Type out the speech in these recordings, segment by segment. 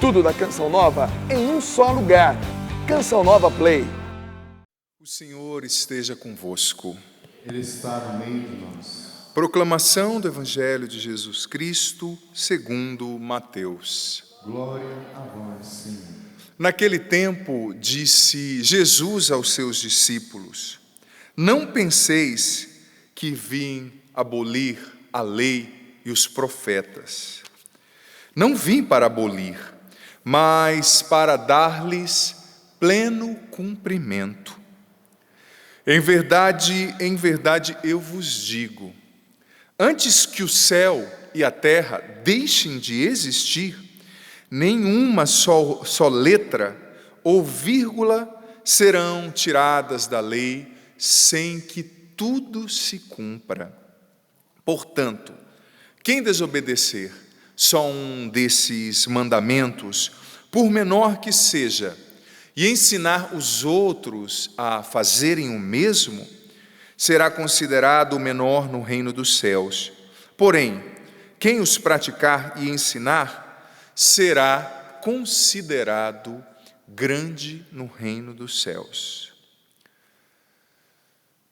Tudo da Canção Nova em um só lugar. Canção Nova Play. O Senhor esteja convosco. Ele está no meio de nós. Proclamação do Evangelho de Jesus Cristo, segundo Mateus. Glória a vós, Senhor. Naquele tempo, disse Jesus aos seus discípulos: Não penseis que vim abolir a lei e os profetas. Não vim para abolir, mas para dar-lhes pleno cumprimento. Em verdade, eu vos digo, antes que o céu e a terra deixem de existir, nenhuma só letra ou vírgula serão tiradas da lei sem que tudo se cumpra. Portanto, quem desobedecer só um desses mandamentos, por menor que seja, e ensinar os outros a fazerem o mesmo, será considerado o menor no reino dos céus. Porém, quem os praticar e ensinar, será considerado grande no reino dos céus.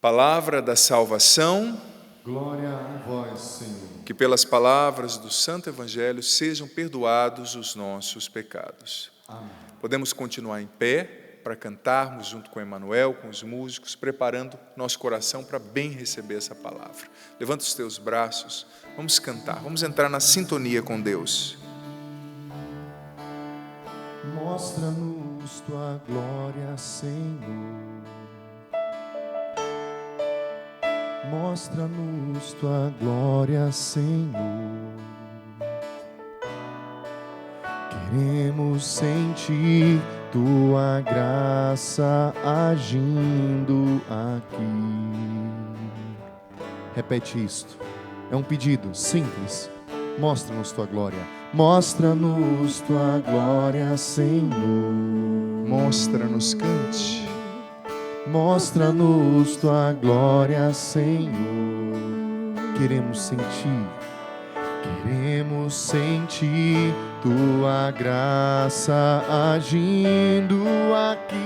Palavra da salvação. Glória a vós, Senhor. Que pelas palavras do Santo Evangelho sejam perdoados os nossos pecados. Amém. Podemos continuar em pé para cantarmos junto com Emanuel, com os músicos, preparando nosso coração para bem receber essa palavra. Levanta os teus braços, vamos cantar, vamos entrar na sintonia com Deus. Mostra-nos tua glória, Senhor. Mostra-nos tua glória, Senhor. Queremos sentir tua graça agindo aqui. Repete isto. É um pedido simples. Mostra-nos tua glória. Mostra-nos tua glória, Senhor. Mostra-nos, cante. Mostra-nos tua glória, Senhor. Queremos sentir tua graça agindo aqui.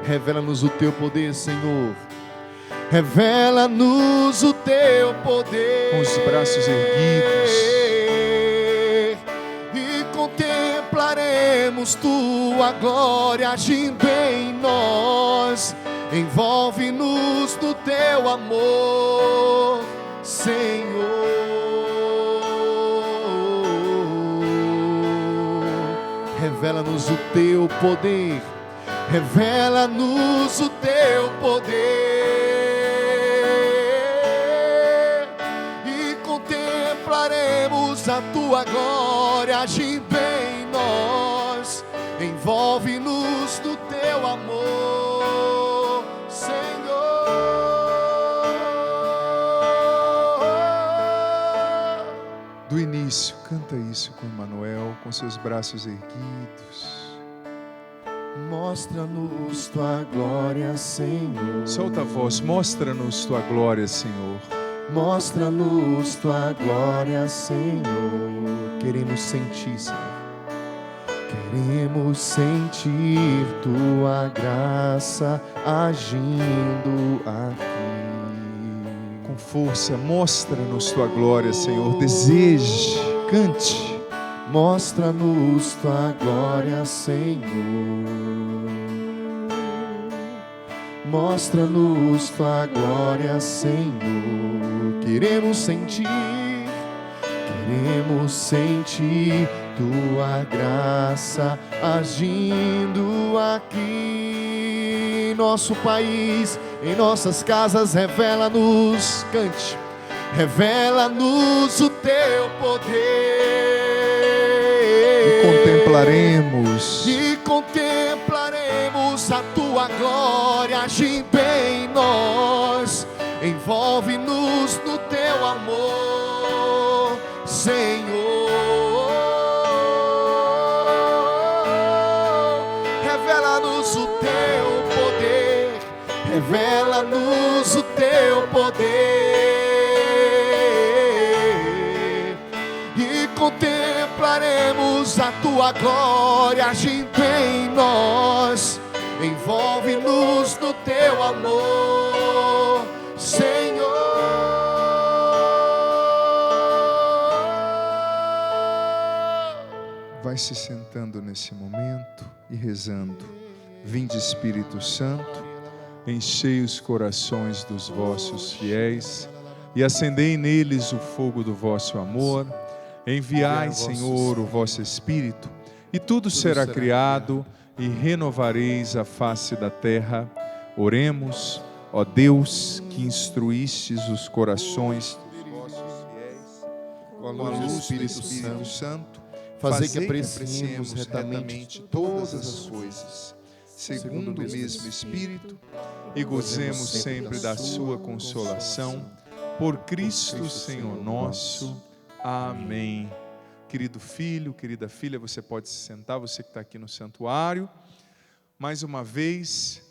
Revela-nos o teu poder, Senhor. Revela-nos o teu poder. Com os braços erguidos. E contemplaremos tua glória agindo em nós. Envolve-nos no teu amor, Senhor. Revela-nos o teu poder. Revela-nos o teu poder. E contemplaremos a tua glória agindo em nós. Envolve-nos no teu amor, Senhor. Do início, canta isso com Emanuel, com seus braços erguidos. Mostra-nos tua glória, Senhor. Solta a voz, mostra-nos tua glória, Senhor. Mostra-nos tua glória, Senhor. Queremos sentir, Senhor. Queremos sentir tua graça agindo aqui. Com força, mostra-nos tua glória, Senhor. Deseje, cante. Mostra-nos tua glória, Senhor. Mostra-nos tua glória, Senhor. Queremos sentir tua graça agindo aqui. Nosso país, em nossas casas, revela-nos, cante. Revela-nos o teu poder. E contemplaremos a tua glória agindo em nós. Envolve-nos no teu amor, Senhor. Revela-nos o teu poder. Revela-nos o teu poder. E e contemplaremos a tua glória agindo em nós. Envolve-nos no teu amor, Senhor. Vai se sentando nesse momento e rezando. Vinde, Espírito Santo, enchei os corações dos vossos fiéis e acendei neles o fogo do vosso amor. Enviai, Senhor, o vosso Espírito, e tudo será criado, e renovareis a face da terra. Oremos, ó Deus, que instruístes os corações dos vossos fiéis com a luz do Espírito Santo, fazer que apreciemos retamente todas as coisas, segundo o mesmo Espírito, e gozemos sempre da sua consolação. Por Cristo Senhor nosso. Amém. Querido filho, querida filha, você pode se sentar, você que está aqui no santuário. Mais uma vez,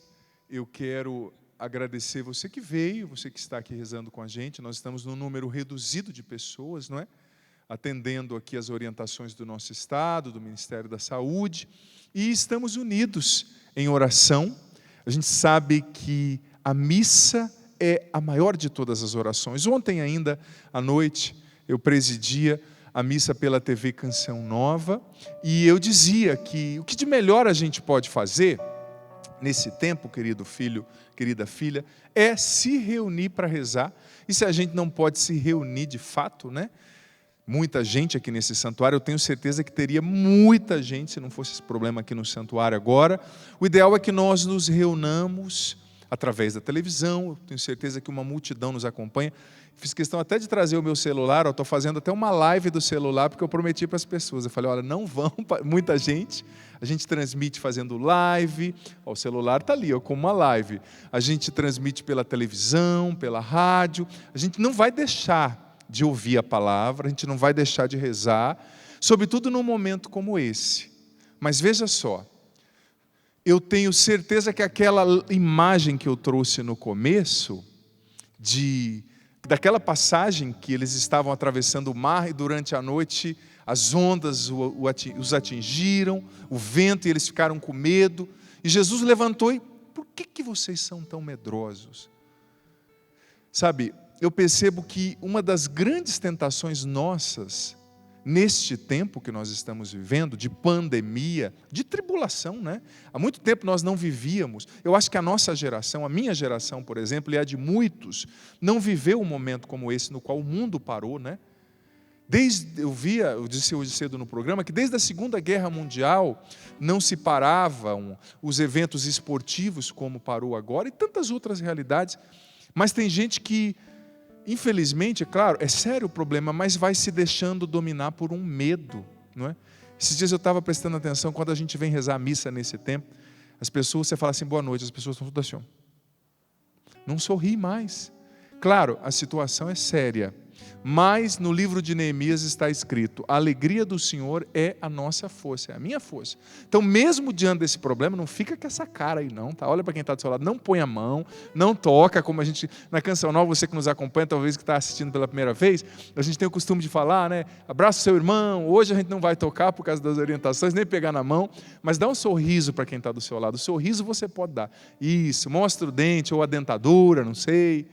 eu quero agradecer você que veio, você que está aqui rezando com a gente. Nós estamos num número reduzido de pessoas, não é? Atendendo aqui as orientações do nosso Estado, do Ministério da Saúde, e estamos unidos em oração. A gente sabe que a missa é a maior de todas as orações. Ontem ainda, à noite, eu presidia a missa pela TV Canção Nova, e eu dizia que o que de melhor a gente pode fazer nesse tempo, querido filho, querida filha, é se reunir para rezar. E se a gente não pode se reunir de fato, né? Muita gente aqui nesse santuário, eu tenho certeza que teria muita gente, se não fosse esse problema aqui no santuário agora. O ideal é que nós nos reunamos através da televisão, eu tenho certeza que uma multidão nos acompanha. Fiz questão até de trazer o meu celular, eu estou fazendo até uma live do celular, porque eu prometi para as pessoas, eu falei, olha, não vão, muita gente, a gente transmite fazendo live, ó, o celular está ali, ó, como uma live, a gente transmite pela televisão, pela rádio, a gente não vai deixar de ouvir a palavra, a gente não vai deixar de rezar, sobretudo num momento como esse. Mas veja só, eu tenho certeza que aquela imagem que eu trouxe no começo, daquela passagem que eles estavam atravessando o mar e durante a noite as ondas os atingiram, o vento, e eles ficaram com medo, e Jesus levantou e, por que vocês são tão medrosos? Sabe, eu percebo que uma das grandes tentações nossas, neste tempo que nós estamos vivendo, de pandemia, de tribulação, né? Há muito tempo nós não vivíamos. Eu acho que a nossa geração, a minha geração, por exemplo, e a de muitos, não viveu um momento como esse, no qual o mundo parou, né? Eu disse hoje cedo no programa, que desde a Segunda Guerra Mundial não se paravam os eventos esportivos como parou agora, e tantas outras realidades. Mas tem gente que, infelizmente, é claro, é sério o problema, mas vai se deixando dominar por um medo, não é? Esses dias eu estava prestando atenção, quando a gente vem rezar a missa nesse tempo, as pessoas, você fala assim, boa noite, as pessoas estão tudo assim, não sorri mais. Claro, a situação é séria, mas no livro de Neemias está escrito, a alegria do Senhor é a nossa força, é a minha força. Então, mesmo diante desse problema, não fica com essa cara aí não, tá? Olha para quem está do seu lado, não põe a mão, não toca, como a gente, na Canção Nova, você que nos acompanha, talvez que está assistindo pela primeira vez, a gente tem o costume de falar, né? Abraça o seu irmão, hoje a gente não vai tocar por causa das orientações, nem pegar na mão, mas dá um sorriso para quem está do seu lado, o sorriso você pode dar. Isso, mostra o dente ou a dentadura, não sei.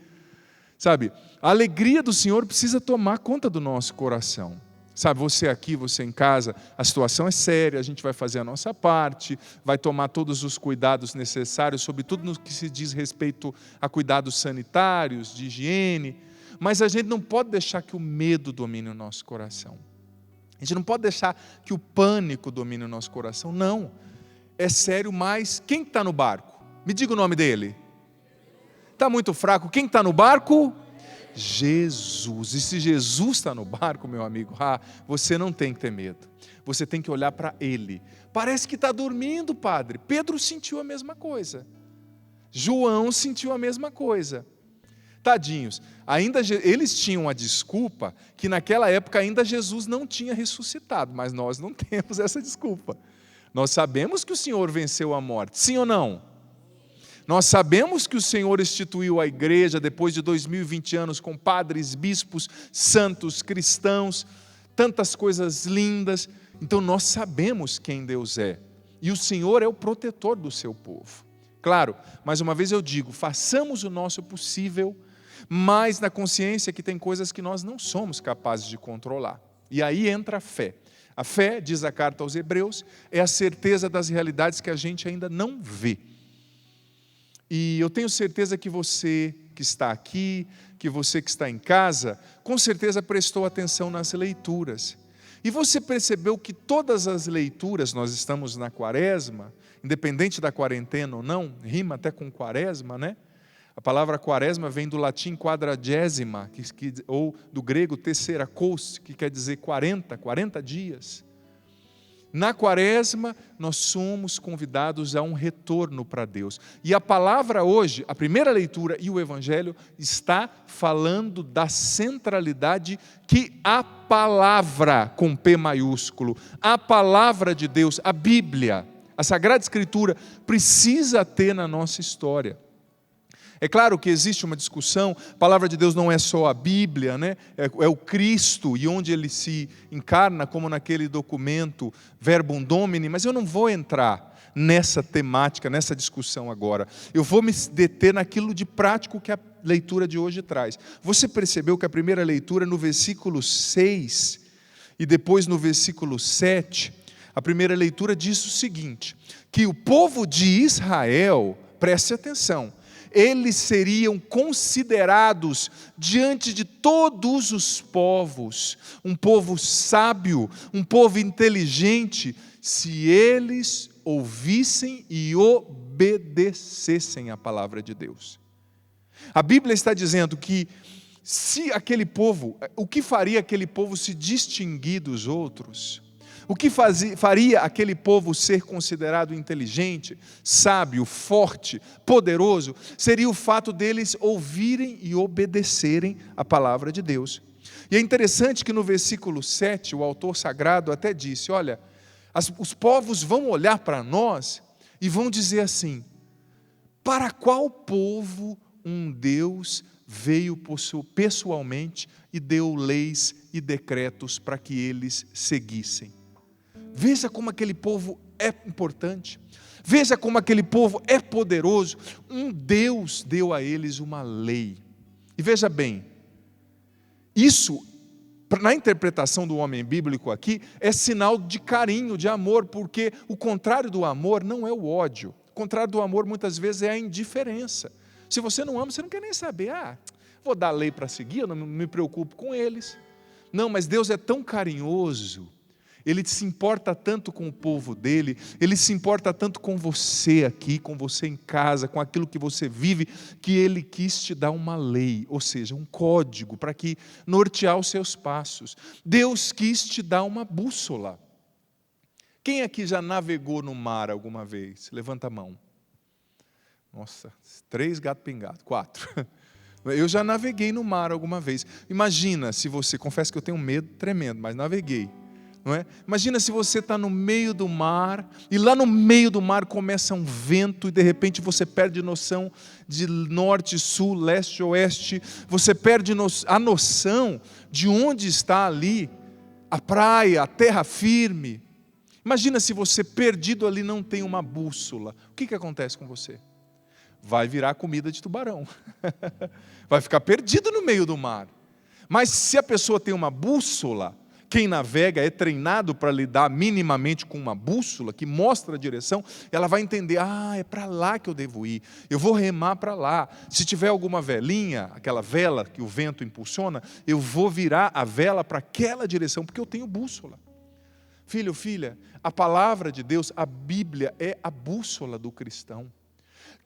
Sabe, a alegria do Senhor precisa tomar conta do nosso coração. Sabe, você aqui, você em casa, a situação é séria, a gente vai fazer a nossa parte, vai tomar todos os cuidados necessários, sobretudo no que se diz respeito a cuidados sanitários, de higiene, mas a gente não pode deixar que o medo domine o nosso coração. A gente não pode deixar que o pânico domine o nosso coração, não. É sério, mas quem está no barco? Me diga o nome dele. Está muito fraco. Quem está no barco? Jesus. E se Jesus está no barco, meu amigo, você não tem que ter medo. Você tem que olhar para Ele. Parece que está dormindo, padre. Pedro sentiu a mesma coisa. João sentiu a mesma coisa. Tadinhos. Ainda eles tinham a desculpa que naquela época ainda Jesus não tinha ressuscitado, mas nós não temos essa desculpa. Nós sabemos que o Senhor venceu a morte, sim ou não? Nós sabemos que o Senhor instituiu a igreja depois de 2020 anos com padres, bispos, santos, cristãos, tantas coisas lindas. Então nós sabemos quem Deus é. E o Senhor é o protetor do seu povo. Claro, mais uma vez eu digo, façamos o nosso possível, mas na consciência que tem coisas que nós não somos capazes de controlar. E aí entra a fé. A fé, diz a carta aos Hebreus, é a certeza das realidades que a gente ainda não vê. E eu tenho certeza que você que está aqui, que você que está em casa, com certeza prestou atenção nas leituras. E você percebeu que todas as leituras, nós estamos na quaresma, independente da quarentena ou não, rima até com quaresma, né? A palavra quaresma vem do latim quadragésima, ou do grego tesserakos, que quer dizer 40 dias. Na quaresma, nós somos convidados a um retorno para Deus. E a palavra hoje, a primeira leitura e o Evangelho, está falando da centralidade que a palavra, com P maiúsculo, a palavra de Deus, a Bíblia, a Sagrada Escritura, precisa ter na nossa história. É claro que existe uma discussão, a palavra de Deus não é só a Bíblia, né? É o Cristo, e onde ele se encarna, como naquele documento Verbum Domini, mas eu não vou entrar nessa temática, nessa discussão agora. Eu vou me deter naquilo de prático que a leitura de hoje traz. Você percebeu que a primeira leitura, no versículo 6, e depois no versículo 7, a primeira leitura diz o seguinte, que o povo de Israel, preste atenção, eles seriam considerados diante de todos os povos, um povo sábio, um povo inteligente, se eles ouvissem e obedecessem a palavra de Deus. A Bíblia está dizendo que se aquele povo, o que faria aquele povo se distinguir dos outros? O que faria aquele povo ser considerado inteligente, sábio, forte, poderoso, seria o fato deles ouvirem e obedecerem a palavra de Deus. E é interessante que no versículo 7, o autor sagrado até disse, olha, os povos vão olhar para nós e vão dizer assim, para qual povo um Deus veio pessoalmente e deu leis e decretos para que eles seguissem? Veja como aquele povo é importante. Veja como aquele povo é poderoso. Um Deus deu a eles uma lei. E veja bem, isso, na interpretação do homem bíblico aqui, é sinal de carinho, de amor, porque o contrário do amor não é o ódio. O contrário do amor muitas vezes é a indiferença. Se você não ama, você não quer nem saber. Vou dar lei para seguir, eu não me preocupo com eles. Não, mas Deus é tão carinhoso. Ele se importa tanto com o povo dele, ele se importa tanto com você aqui, com você em casa, com aquilo que você vive, que ele quis te dar uma lei, ou seja, um código para que nortear os seus passos. Deus quis te dar uma bússola. Quem aqui já navegou no mar alguma vez? Levanta a mão. Nossa, 3 gato pingado, 4. Eu já naveguei no mar alguma vez. Imagina se você, confesso que eu tenho um medo tremendo, mas naveguei. Não é? Imagina se você está no meio do mar, e lá no meio do mar começa um vento, e de repente você perde noção de norte, sul, leste, oeste, você perde a noção de onde está ali, a praia, a terra firme. Imagina se você perdido ali não tem uma bússola, o que acontece com você? Vai virar comida de tubarão, vai ficar perdido no meio do mar. Mas se a pessoa tem uma bússola, quem navega é treinado para lidar minimamente com uma bússola que mostra a direção, ela vai entender, é para lá que eu devo ir, eu vou remar para lá. Se tiver alguma velinha, aquela vela que o vento impulsiona, eu vou virar a vela para aquela direção, porque eu tenho bússola. Filho, filha, a palavra de Deus, a Bíblia é a bússola do cristão.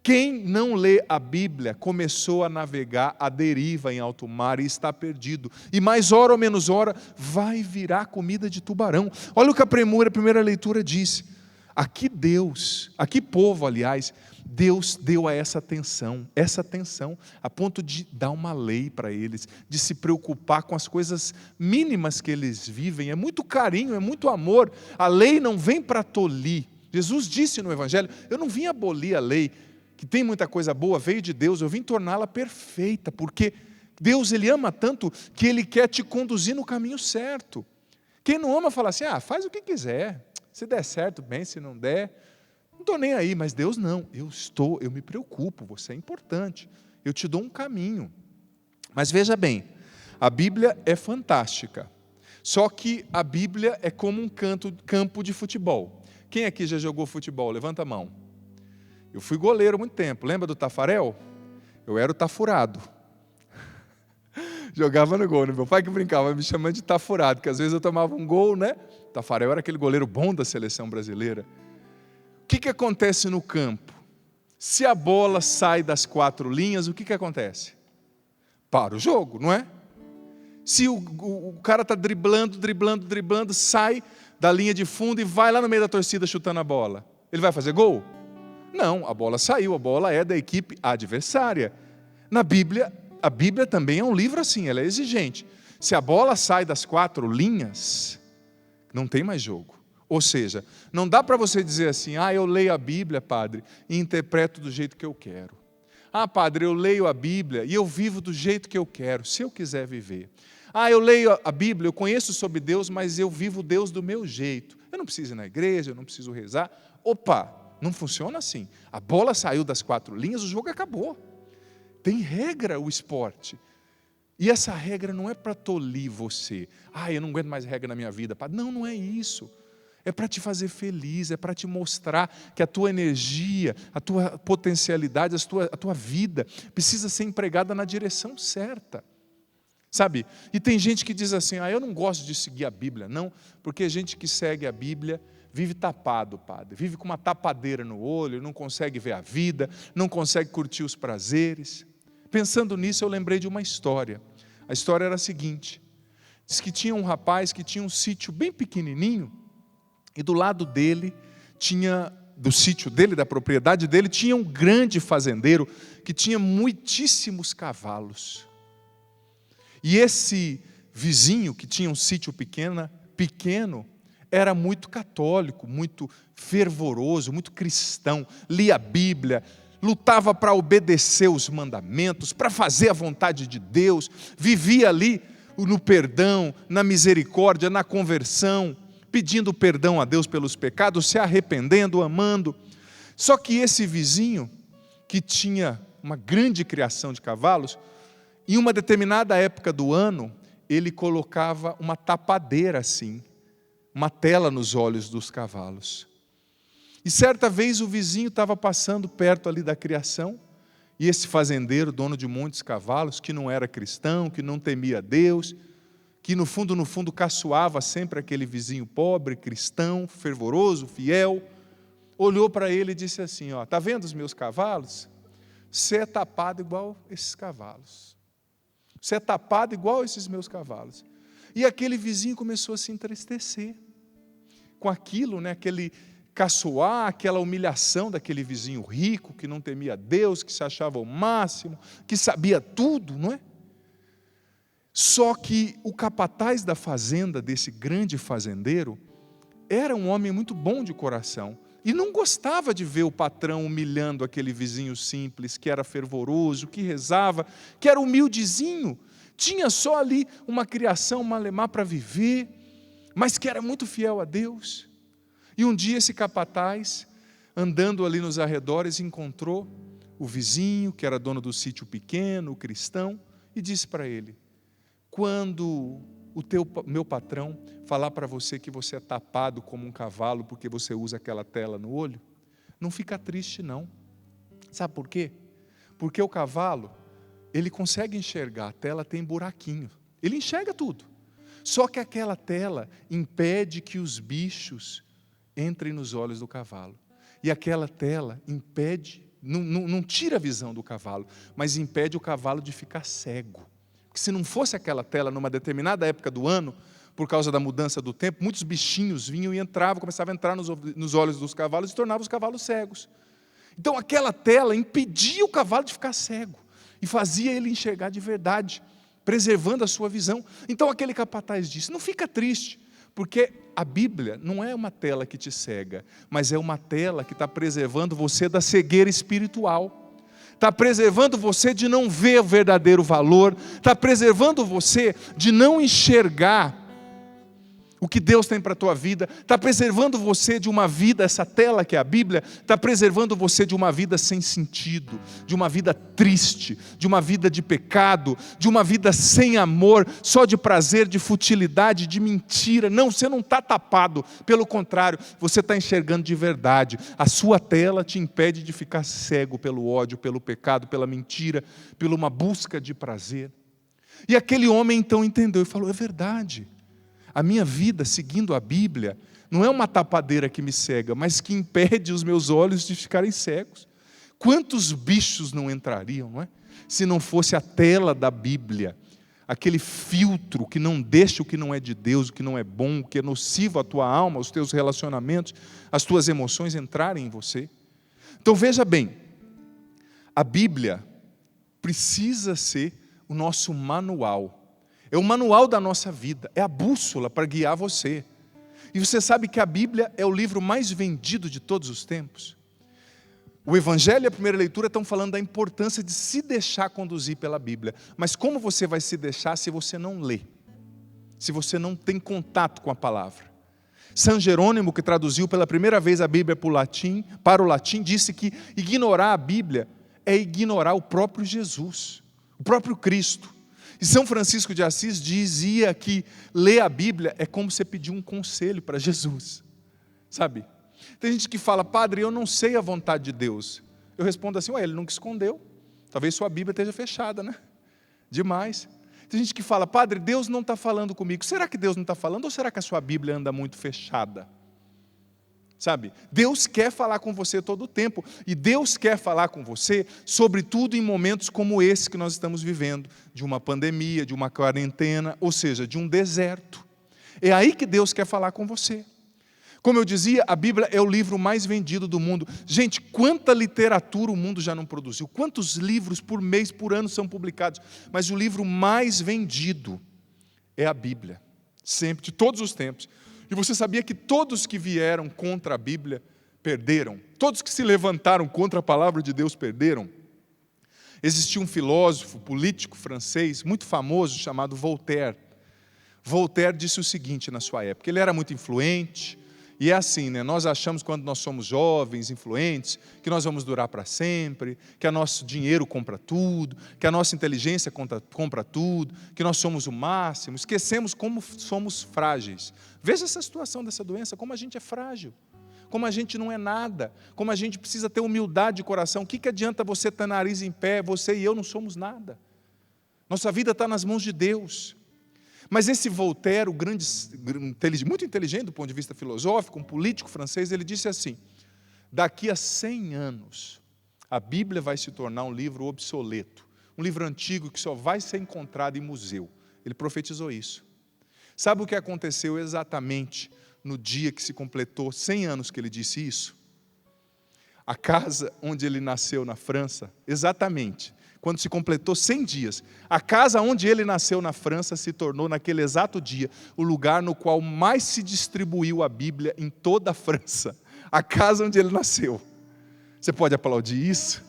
Quem não lê a Bíblia começou a navegar à deriva em alto mar e está perdido. E mais hora ou menos hora vai virar comida de tubarão. Olha o que a primeira leitura diz. Aqui povo, aliás, Deus deu a essa atenção, a ponto de dar uma lei para eles, de se preocupar com as coisas mínimas que eles vivem. É muito carinho, é muito amor. A lei não vem para tolir. Jesus disse no Evangelho, eu não vim abolir a lei, que tem muita coisa boa, veio de Deus, eu vim torná-la perfeita, porque Deus, Ele ama tanto que Ele quer te conduzir no caminho certo. Quem não ama fala assim, faz o que quiser. Se der certo, bem, se não der, não estou nem aí. Mas Deus não, eu me preocupo, você é importante. Eu te dou um caminho. Mas veja bem, a Bíblia é fantástica. Só que a Bíblia é como um campo de futebol. Quem aqui já jogou futebol? Levanta a mão. Eu fui goleiro há muito tempo. Lembra do Tafarel? Eu era o Tafurado. Jogava no gol, né? Meu pai que brincava me chamando de Tafurado, porque às vezes eu tomava um gol, né? Tafarel era aquele goleiro bom da seleção brasileira. O que acontece no campo? Se a bola sai das 4 linhas, o que acontece? Para o jogo, não é? Se o cara está driblando, sai da linha de fundo e vai lá no meio da torcida chutando a bola, ele vai fazer gol? Não, a bola saiu, a bola é da equipe adversária. Na Bíblia, a Bíblia também é um livro assim, ela é exigente. Se a bola sai das 4 linhas, não tem mais jogo. Ou seja, não dá para você dizer assim, eu leio a Bíblia, padre, e interpreto do jeito que eu quero. Padre, eu leio a Bíblia e eu vivo do jeito que eu quero, se eu quiser viver. Eu leio a Bíblia, eu conheço sobre Deus, mas eu vivo Deus do meu jeito. Eu não preciso ir na igreja, eu não preciso rezar. Opa, não funciona assim. A bola saiu das 4 linhas, o jogo acabou. Tem regra o esporte. E essa regra não é para tolir você. Eu não aguento mais regra na minha vida. Não, não é isso. É para te fazer feliz, é para te mostrar que a tua energia, a tua potencialidade, a tua vida precisa ser empregada na direção certa. Sabe? E tem gente que diz assim, eu não gosto de seguir a Bíblia. Não, porque gente que segue a Bíblia vive tapado, padre. Vive com uma tapadeira no olho, não consegue ver a vida, não consegue curtir os prazeres. Pensando nisso, eu lembrei de uma história. A história era a seguinte. Diz que tinha um rapaz que tinha um sítio bem pequenininho, e do lado dele, do sítio dele, da propriedade dele, tinha um grande fazendeiro que tinha muitíssimos cavalos. E esse vizinho, que tinha um sítio pequeno, era muito católico, muito fervoroso, muito cristão, lia a Bíblia, lutava para obedecer os mandamentos, para fazer a vontade de Deus, vivia ali no perdão, na misericórdia, na conversão, pedindo perdão a Deus pelos pecados, se arrependendo, amando. Só que esse vizinho, que tinha uma grande criação de cavalos, em uma determinada época do ano, ele colocava uma tapadeira assim, uma tela nos olhos dos cavalos. E certa vez o vizinho estava passando perto ali da criação, e esse fazendeiro, dono de muitos cavalos, que não era cristão, que não temia Deus, que no fundo caçoava sempre aquele vizinho pobre, cristão, fervoroso, fiel, olhou para ele e disse assim, está vendo os meus cavalos? Você é tapado igual esses cavalos. Você é tapado igual esses meus cavalos. E aquele vizinho começou a se entristecer com aquilo, né? Aquele caçoar, aquela humilhação daquele vizinho rico, que não temia Deus, que se achava o máximo, que sabia tudo, não é? Só que o capataz da fazenda, desse grande fazendeiro, era um homem muito bom de coração, e não gostava de ver o patrão humilhando aquele vizinho simples, que era fervoroso, que rezava, que era humildezinho, tinha só ali uma criação malemar para viver, mas que era muito fiel a Deus. E um dia esse capataz, andando ali nos arredores, encontrou o vizinho, que era dono do sítio pequeno, o cristão, e disse para ele, quando meu patrão falar para você que você é tapado como um cavalo porque você usa aquela tela no olho, não fica triste não. Sabe por quê? Porque o cavalo, ele consegue enxergar, a tela tem buraquinho, ele enxerga tudo. Só que aquela tela impede que os bichos entrem nos olhos do cavalo. E aquela tela impede, não tira a visão do cavalo, mas impede o cavalo de ficar cego. Porque se não fosse aquela tela numa determinada época do ano, por causa da mudança do tempo, muitos bichinhos vinham e entravam, começavam a entrar nos olhos dos cavalos e tornavam os cavalos cegos. Então aquela tela impedia o cavalo de ficar cego e fazia ele enxergar de verdade, preservando a sua visão. Então aquele capataz disse, não fica triste, porque a Bíblia não é uma tela que te cega, mas é uma tela que está preservando você da cegueira espiritual. Está preservando você de não ver o verdadeiro valor, está preservando você de não enxergar o que Deus tem para a tua vida, está preservando você de uma vida, essa tela que é a Bíblia, está preservando você de uma vida sem sentido, de uma vida triste, de uma vida de pecado, de uma vida sem amor, só de prazer, de futilidade, de mentira. Não, você não está tapado, pelo contrário, você está enxergando de verdade. A sua tela te impede de ficar cego pelo ódio, pelo pecado, pela mentira, pela uma busca de prazer. E aquele homem então entendeu e falou, é verdade. A minha vida, seguindo a Bíblia, não é uma tapadeira que me cega, mas que impede os meus olhos de ficarem cegos. Quantos bichos não entrariam, não é? Se não fosse a tela da Bíblia, aquele filtro que não deixa o que não é de Deus, o que não é bom, o que é nocivo à tua alma, aos teus relacionamentos, as tuas emoções entrarem em você. Então veja bem, a Bíblia precisa ser o nosso manual. É o manual da nossa vida, é a bússola para guiar você. E você sabe que a Bíblia é o livro mais vendido de todos os tempos? O Evangelho e a primeira leitura estão falando da importância de se deixar conduzir pela Bíblia. Mas como você vai se deixar se você não lê? Se você não tem contato com a palavra? São Jerônimo, que traduziu pela primeira vez a Bíblia para o latim, disse que ignorar a Bíblia é ignorar o próprio Jesus, o próprio Cristo. E São Francisco de Assis dizia que ler a Bíblia é como você pedir um conselho para Jesus, sabe? Tem gente que fala, padre, eu não sei a vontade de Deus. Eu respondo assim, ele nunca escondeu, talvez sua Bíblia esteja fechada, né? Demais. Tem gente que fala, padre, Deus não está falando comigo. Será que Deus não está falando ou será que a sua Bíblia anda muito fechada? Sabe, Deus quer falar com você todo o tempo, e Deus quer falar com você, sobretudo em momentos como esse que nós estamos vivendo, de uma pandemia, de uma quarentena, ou seja, de um deserto. É aí que Deus quer falar com você. Como eu dizia, a Bíblia é o livro mais vendido do mundo. Gente, quanta literatura o mundo já não produziu, quantos livros por mês, por ano são publicados, mas o livro mais vendido é a Bíblia, sempre, de todos os tempos. E você sabia que todos que vieram contra a Bíblia perderam? Todos que se levantaram contra a palavra de Deus perderam? Existia um filósofo político francês muito famoso chamado Voltaire. Voltaire disse o seguinte na sua época, ele era muito influente, e é assim, né? Nós achamos quando nós somos jovens, influentes, que nós vamos durar para sempre, que o nosso dinheiro compra tudo, que a nossa inteligência compra tudo, que nós somos o máximo, esquecemos como somos frágeis. Veja essa situação dessa doença, como a gente é frágil, como a gente não é nada, como a gente precisa ter humildade de coração. O que adianta você ter nariz em pé, você e eu não somos nada. Nossa vida está nas mãos de Deus. Mas esse Voltaire, muito inteligente do ponto de vista filosófico, um político francês, ele disse assim, daqui a 100 anos, a Bíblia vai se tornar um livro obsoleto, um livro antigo que só vai ser encontrado em museu. Ele profetizou isso. Sabe o que aconteceu exatamente no dia que se completou 100 anos que ele disse isso? A casa onde ele nasceu na França, exatamente, quando se completou 100 dias, a casa onde ele nasceu na França se tornou, naquele exato dia, o lugar no qual mais se distribuiu a Bíblia em toda a França. A casa onde ele nasceu. Você pode aplaudir isso?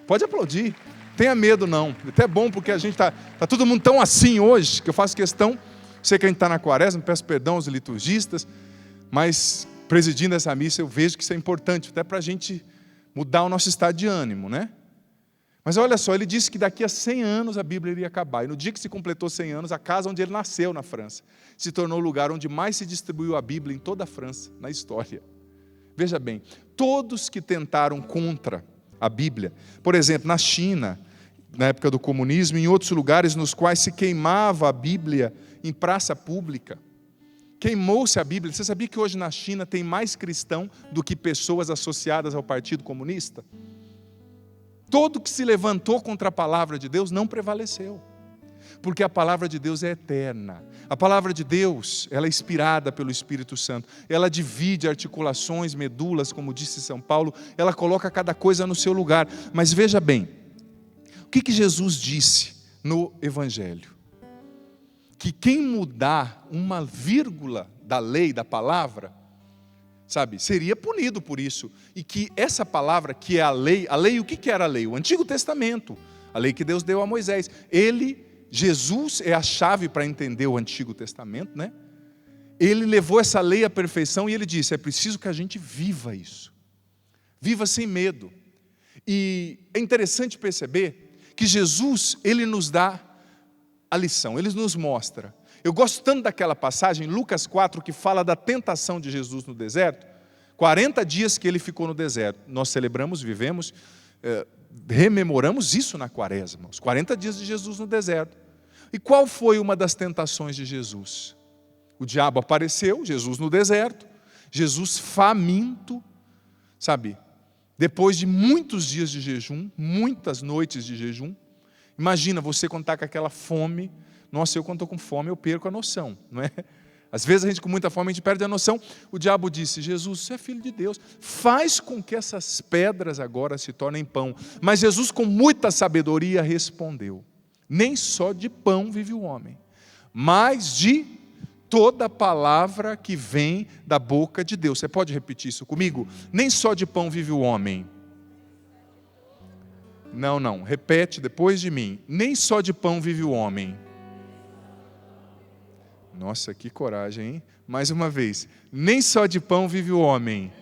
Pode aplaudir. Tenha medo não. Até é bom porque a gente está todo mundo tão assim hoje, que eu faço questão, sei que a gente está na quaresma, peço perdão aos liturgistas, mas presidindo essa missa eu vejo que isso é importante, até para a gente mudar o nosso estado de ânimo, né? Mas olha só, ele disse que daqui a 100 anos a Bíblia iria acabar. E no dia que se completou 100 anos, a casa onde ele nasceu na França se tornou o lugar onde mais se distribuiu a Bíblia em toda a França, na história. Veja bem, todos que tentaram contra a Bíblia, por exemplo, na China, na época do comunismo, em outros lugares nos quais se queimava a Bíblia em praça pública, queimou-se a Bíblia. Você sabia que hoje na China tem mais cristão do que pessoas associadas ao Partido Comunista? Todo que se levantou contra a palavra de Deus não prevaleceu, porque a palavra de Deus é eterna. A palavra de Deus, ela é inspirada pelo Espírito Santo, ela divide articulações, medulas, como disse São Paulo, ela coloca cada coisa no seu lugar. Mas veja bem, o que Jesus disse no Evangelho? Que quem mudar uma vírgula da lei, da palavra, sabe, seria punido por isso. E que essa palavra, que é a lei, o que era a lei? O Antigo Testamento, a lei que Deus deu a Moisés. Jesus é a chave para entender o Antigo Testamento, né? ele levou essa lei à perfeição e ele disse, é preciso que a gente viva isso. Viva sem medo. E é interessante perceber que Jesus, ele nos dá a lição, ele nos mostra. Eu gosto tanto daquela passagem, Lucas 4, que fala da tentação de Jesus no deserto. 40 dias que ele ficou no deserto. Nós celebramos, vivemos, rememoramos isso na quaresma. Os 40 dias de Jesus no deserto. E qual foi uma das tentações de Jesus? O diabo apareceu, Jesus no deserto, Jesus faminto, sabe? Depois de muitos dias de jejum, muitas noites de jejum. Imagina você quando está com aquela fome. Nossa, eu quando estou com fome eu perco a noção, não é? Às vezes a gente com muita fome a gente perde a noção. O diabo disse, Jesus, você é filho de Deus, faz com que essas pedras agora se tornem pão. Mas Jesus com muita sabedoria respondeu, nem só de pão vive o homem, mas de toda palavra que vem da boca de Deus. Você pode repetir isso comigo? Nem só de pão vive o homem. Não, repete depois de mim. Nem só de pão vive o homem. Nossa, que coragem, hein? Mais uma vez. Nem só de pão vive o homem,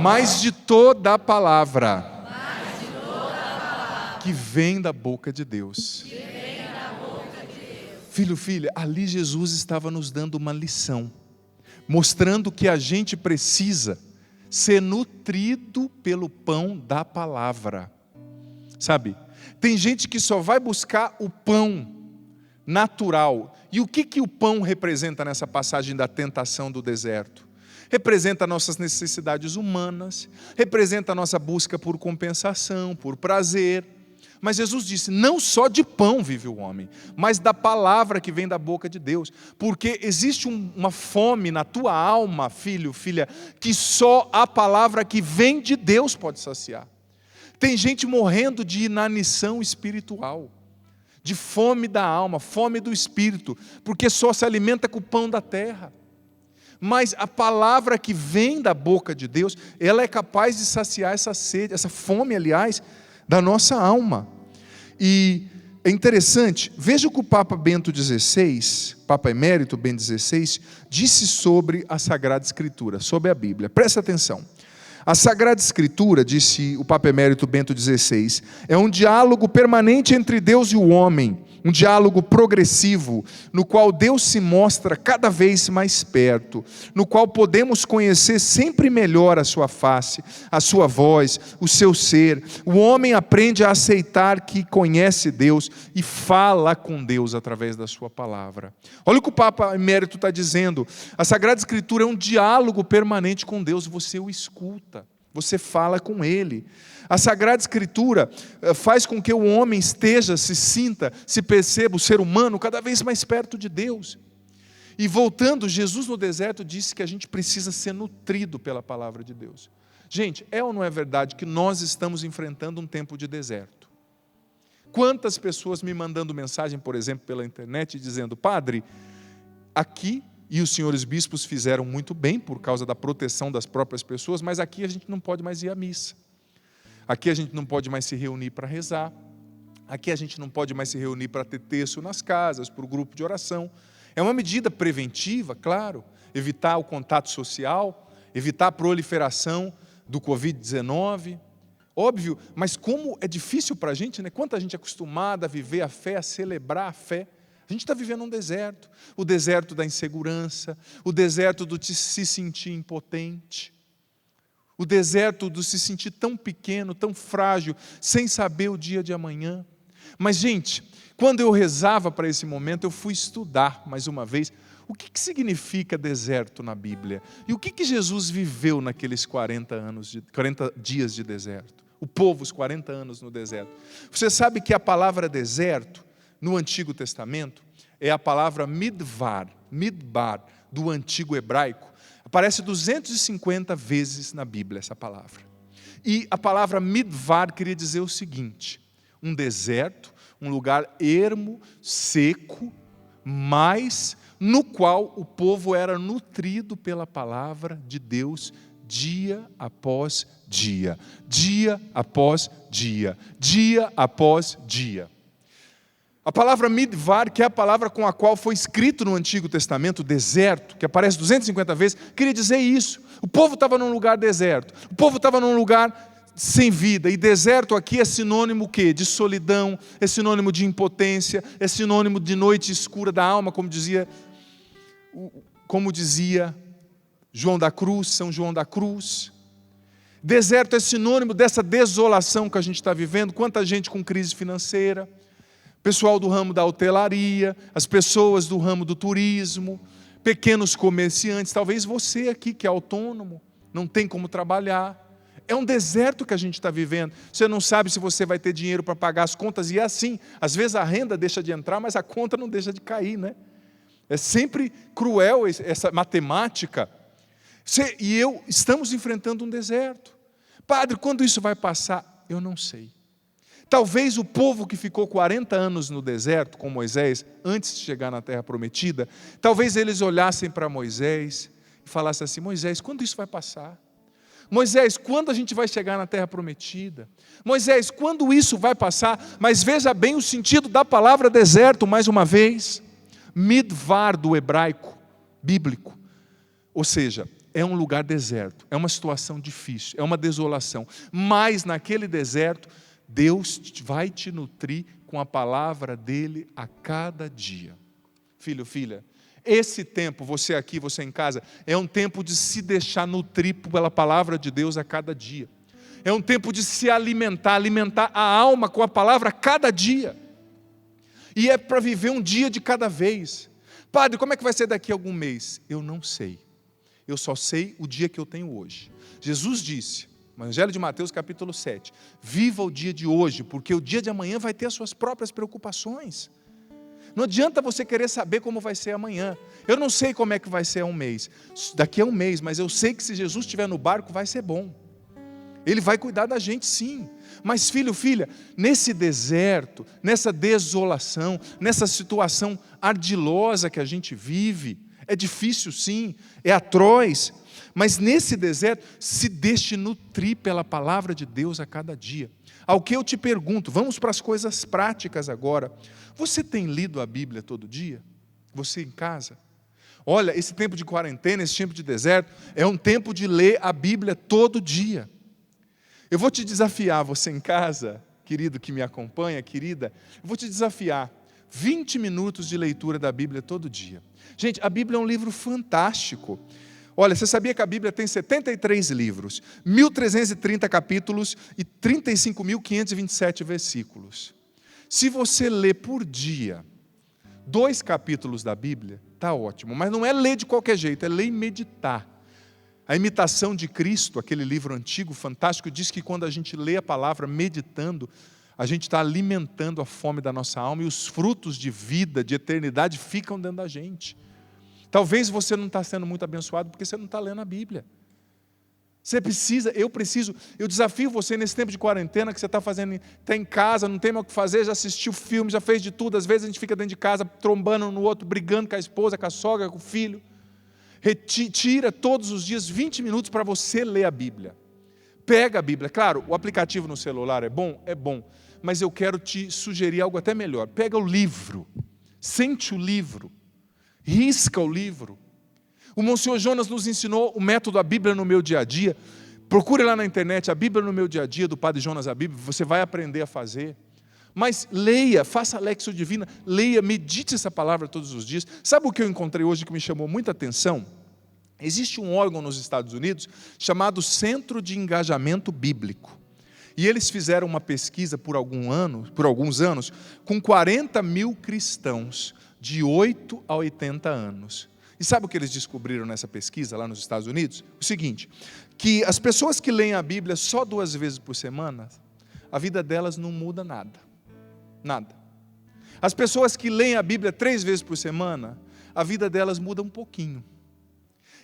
mas de toda a palavra que vem da boca de Deus. Filho, filha, ali Jesus estava nos dando uma lição, mostrando que a gente precisa ser nutrido pelo pão da palavra. Sabe, tem gente que só vai buscar o pão natural. E o que o pão representa nessa passagem da tentação do deserto? Representa nossas necessidades humanas, representa a nossa busca por compensação, por prazer. Mas Jesus disse, não só de pão vive o homem, mas da palavra que vem da boca de Deus. Porque existe uma fome na tua alma, filho, filha, que só a palavra que vem de Deus pode saciar. Tem gente morrendo de inanição espiritual, de fome da alma, fome do espírito, porque só se alimenta com o pão da terra. Mas a palavra que vem da boca de Deus, ela é capaz de saciar essa sede, essa fome, aliás, da nossa alma. E é interessante, veja o que o Papa Bento XVI, Papa Emérito Bento XVI, disse sobre a Sagrada Escritura, sobre a Bíblia. Presta atenção. A Sagrada Escritura, disse o Papa Emérito Bento XVI, é um diálogo permanente entre Deus e o homem, um diálogo progressivo, no qual Deus se mostra cada vez mais perto, no qual podemos conhecer sempre melhor a sua face, a sua voz, o seu ser. O homem aprende a aceitar que conhece Deus e fala com Deus através da sua palavra. Olha o que o Papa Emérito está dizendo, a Sagrada Escritura é um diálogo permanente com Deus, você o escuta, você fala com Ele. A Sagrada Escritura faz com que o homem esteja, se sinta, se perceba, o ser humano, cada vez mais perto de Deus. E voltando, Jesus no deserto disse que a gente precisa ser nutrido pela palavra de Deus. Gente, é ou não é verdade que nós estamos enfrentando um tempo de deserto? Quantas pessoas me mandando mensagem, por exemplo, pela internet, dizendo, padre, aqui, e os senhores bispos fizeram muito bem por causa da proteção das próprias pessoas, mas aqui a gente não pode mais ir à missa. Aqui a gente não pode mais se reunir para rezar. Aqui a gente não pode mais se reunir para ter terço nas casas, para o grupo de oração. É uma medida preventiva, claro, evitar o contato social, evitar a proliferação do Covid-19. Óbvio, mas como é difícil para a gente, né? Quanta gente é acostumada a viver a fé, a celebrar a fé. A gente está vivendo um deserto. O deserto da insegurança, o deserto do se sentir impotente. O deserto do se sentir tão pequeno, tão frágil, sem saber o dia de amanhã. Mas, gente, quando eu rezava para esse momento, eu fui estudar, mais uma vez, o que significa deserto na Bíblia. E o que Jesus viveu naqueles 40 dias de deserto. O povo, os 40 anos no deserto. Você sabe que a palavra deserto, no Antigo Testamento, é a palavra midbar, do Antigo Hebraico. Aparece 250 vezes na Bíblia essa palavra. E a palavra midvar queria dizer o seguinte, um deserto, um lugar ermo, seco, mas no qual o povo era nutrido pela palavra de Deus dia após dia, dia após dia, dia após dia. A palavra midvar, que é a palavra com a qual foi escrito no Antigo Testamento, deserto, que aparece 250 vezes, queria dizer isso. O povo estava num lugar deserto, o povo estava num lugar sem vida, e deserto aqui é sinônimo o quê? De solidão, é sinônimo de impotência, é sinônimo de noite escura da alma, como dizia João da Cruz, São João da Cruz. Deserto é sinônimo dessa desolação que a gente está vivendo. Quanta gente com crise financeira, pessoal do ramo da hotelaria, as pessoas do ramo do turismo, pequenos comerciantes, talvez você aqui que é autônomo, não tem como trabalhar. É um deserto que a gente está vivendo. Você não sabe se você vai ter dinheiro para pagar as contas, e é assim. Às vezes a renda deixa de entrar, mas a conta não deixa de cair, né? É sempre cruel essa matemática. Você e eu estamos enfrentando um deserto. Padre, quando isso vai passar? Eu não sei. Talvez o povo que ficou 40 anos no deserto com Moisés, antes de chegar na terra prometida, talvez eles olhassem para Moisés e falassem assim: Moisés, quando isso vai passar? Moisés, quando a gente vai chegar na terra prometida? Moisés, quando isso vai passar? Mas veja bem o sentido da palavra deserto, mais uma vez. Midvar, do hebraico bíblico. Ou seja, é um lugar deserto, é uma situação difícil, é uma desolação. Mas naquele deserto, Deus vai te nutrir com a palavra dele a cada dia. Filho, filha, esse tempo, você aqui, você em casa, é um tempo de se deixar nutrir pela palavra de Deus a cada dia. É um tempo de se alimentar a alma com a palavra a cada dia. E é para viver um dia de cada vez. Padre, como é que vai ser daqui a algum mês? Eu não sei. Eu só sei o dia que eu tenho hoje. Jesus disse, no Evangelho de Mateus capítulo 7, viva o dia de hoje, porque o dia de amanhã vai ter as suas próprias preocupações. Não adianta você querer saber como vai ser amanhã. Eu não sei como é que vai ser um mês. Daqui a um mês, mas eu sei que se Jesus estiver no barco vai ser bom. Ele vai cuidar da gente, sim. Mas filho, filha, nesse deserto, nessa desolação, nessa situação ardilosa que a gente vive, é difícil sim, é atroz, mas nesse deserto, se deixe nutrir pela palavra de Deus a cada dia. Ao que eu te pergunto, vamos para as coisas práticas agora. Você tem lido a Bíblia todo dia? Você em casa? Olha, esse tempo de quarentena, esse tempo de deserto, é um tempo de ler a Bíblia todo dia. Eu vou te desafiar, você em casa, querido que me acompanha, querida, eu vou te desafiar, 20 minutos de leitura da Bíblia todo dia. Gente, a Bíblia é um livro fantástico. Olha, você sabia que a Bíblia tem 73 livros, 1.330 capítulos e 35.527 versículos. Se você ler por dia 2 capítulos da Bíblia, está ótimo, mas não é ler de qualquer jeito, é ler e meditar. A Imitação de Cristo, aquele livro antigo, fantástico, diz que quando a gente lê a palavra meditando, a gente está alimentando a fome da nossa alma e os frutos de vida, de eternidade ficam dentro da gente. Talvez você não está sendo muito abençoado porque você não está lendo a Bíblia. Você precisa, eu desafio você nesse tempo de quarentena que você está fazendo, está em casa, não tem mais o que fazer, já assistiu filme, já fez de tudo, às vezes a gente fica dentro de casa trombando um no outro, brigando com a esposa, com a sogra, com o filho. Retira todos os dias 20 minutos para você ler a Bíblia. Pega a Bíblia. Claro, o aplicativo no celular é bom, mas eu quero te sugerir algo até melhor. Pega o livro, sente o livro, risca o livro. O Monsenhor Jonas nos ensinou o método A Bíblia no Meu Dia a Dia. Procure lá na internet, A Bíblia no Meu Dia a Dia, do Padre Jonas a Bíblia, você vai aprender a fazer. Mas leia, faça a Lexio Divina, leia, medite essa palavra todos os dias. Sabe o que eu encontrei hoje que me chamou muita atenção? Existe um órgão nos Estados Unidos chamado Centro de Engajamento Bíblico. E eles fizeram uma pesquisa por alguns anos com 40 mil cristãos de 8 a 80 anos. E sabe o que eles descobriram nessa pesquisa lá nos Estados Unidos? O seguinte, que as pessoas que leem a Bíblia só 2 vezes por semana, a vida delas não muda nada. Nada. As pessoas que leem a Bíblia 3 vezes por semana, a vida delas muda um pouquinho.